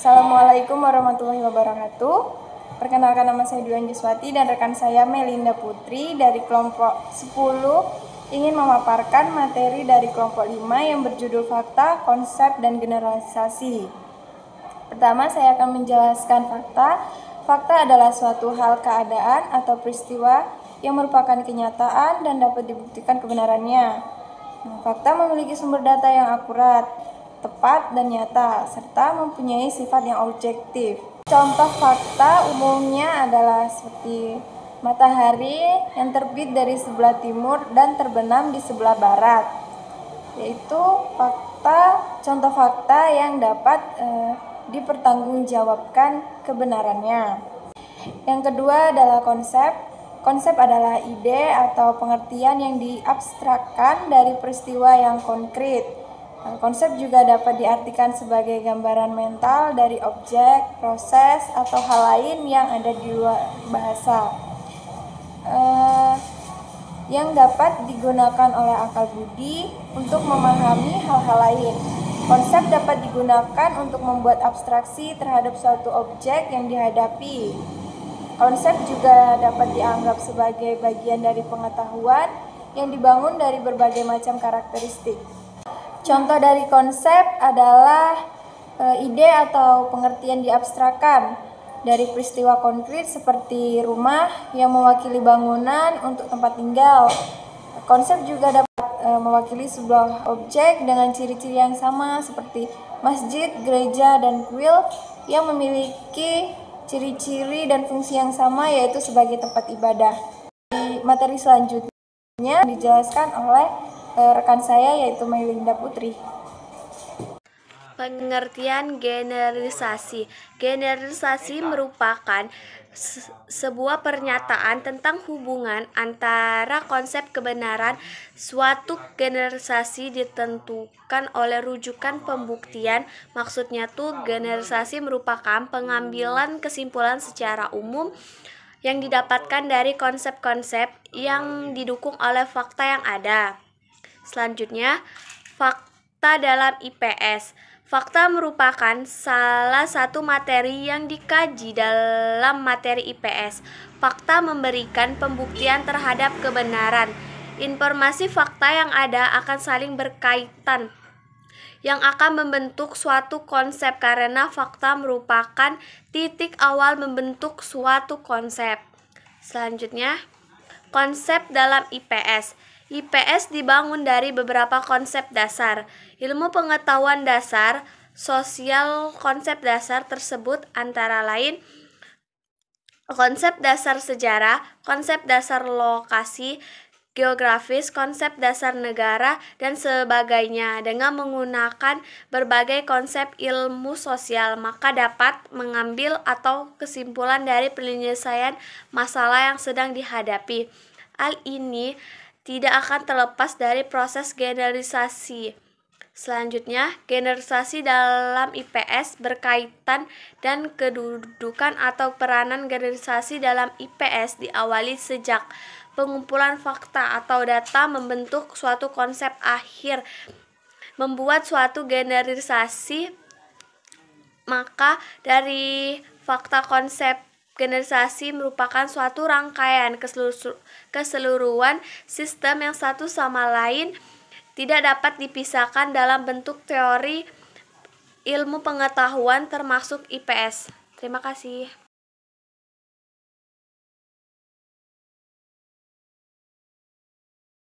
Assalamualaikum warahmatullahi wabarakatuh. Perkenalkan, nama saya Dwi Anjiswati dan rekan saya Melinda Putri dari kelompok 10 ingin memaparkan materi dari kelompok 5 yang berjudul fakta, konsep, dan generalisasi. Pertama, saya akan menjelaskan fakta. Fakta adalah suatu hal, keadaan, atau peristiwa yang merupakan kenyataan dan dapat dibuktikan kebenarannya. Fakta memiliki sumber data yang akurat, tepat, dan nyata, serta mempunyai sifat yang objektif. Contoh fakta umumnya adalah seperti matahari yang terbit dari sebelah timur dan terbenam di sebelah barat, yaitu contoh fakta yang dapat dipertanggungjawabkan kebenarannya. Yang kedua adalah konsep. Konsep adalah ide atau pengertian yang diabstrakkan dari peristiwa yang konkret. Konsep juga dapat diartikan sebagai gambaran mental dari objek, proses, atau hal lain yang ada di luar bahasa, yang dapat digunakan oleh akal budi untuk memahami hal-hal lain. Konsep dapat digunakan untuk membuat abstraksi terhadap suatu objek yang dihadapi. Konsep juga dapat dianggap sebagai bagian dari pengetahuan yang dibangun dari berbagai macam karakteristik. Contoh dari konsep adalah ide atau pengertian diabstrakkan dari peristiwa konkret seperti rumah yang mewakili bangunan untuk tempat tinggal. Konsep juga dapat mewakili sebuah objek dengan ciri-ciri yang sama seperti masjid, gereja, dan kuil yang memiliki ciri-ciri dan fungsi yang sama, yaitu sebagai tempat ibadah. Di materi selanjutnya dijelaskan oleh rekan saya, yaitu Melinda Putri. Pengertian generalisasi. Generalisasi merupakan sebuah pernyataan tentang hubungan antara konsep kebenaran. Suatu generalisasi ditentukan oleh rujukan pembuktian. Maksudnya generalisasi merupakan pengambilan kesimpulan secara umum yang didapatkan dari konsep-konsep yang didukung oleh fakta yang ada. Selanjutnya, fakta dalam IPS. Fakta merupakan salah satu materi yang dikaji dalam materi IPS. Fakta memberikan pembuktian terhadap kebenaran. Informasi fakta yang ada akan saling berkaitan, yang akan membentuk suatu konsep karena fakta merupakan titik awal membentuk suatu konsep. Selanjutnya, konsep dalam IPS. IPS dibangun dari beberapa konsep dasar. Ilmu pengetahuan dasar, sosial. Konsep dasar tersebut antara lain konsep dasar sejarah, konsep dasar lokasi, geografis, konsep dasar negara, dan sebagainya. Dengan menggunakan berbagai konsep ilmu sosial, maka dapat mengambil atau kesimpulan dari penyelesaian masalah yang sedang dihadapi. Hal ini tidak akan terlepas dari proses generalisasi. Selanjutnya, generalisasi dalam IPS berkaitan dan kedudukan atau peranan generalisasi dalam IPS diawali sejak pengumpulan fakta atau data membentuk suatu konsep akhir. Membuat suatu generalisasi, maka dari fakta konsep generalisasi merupakan suatu rangkaian keseluruhan sistem yang satu sama lain tidak dapat dipisahkan dalam bentuk teori ilmu pengetahuan termasuk IPS. Terima kasih.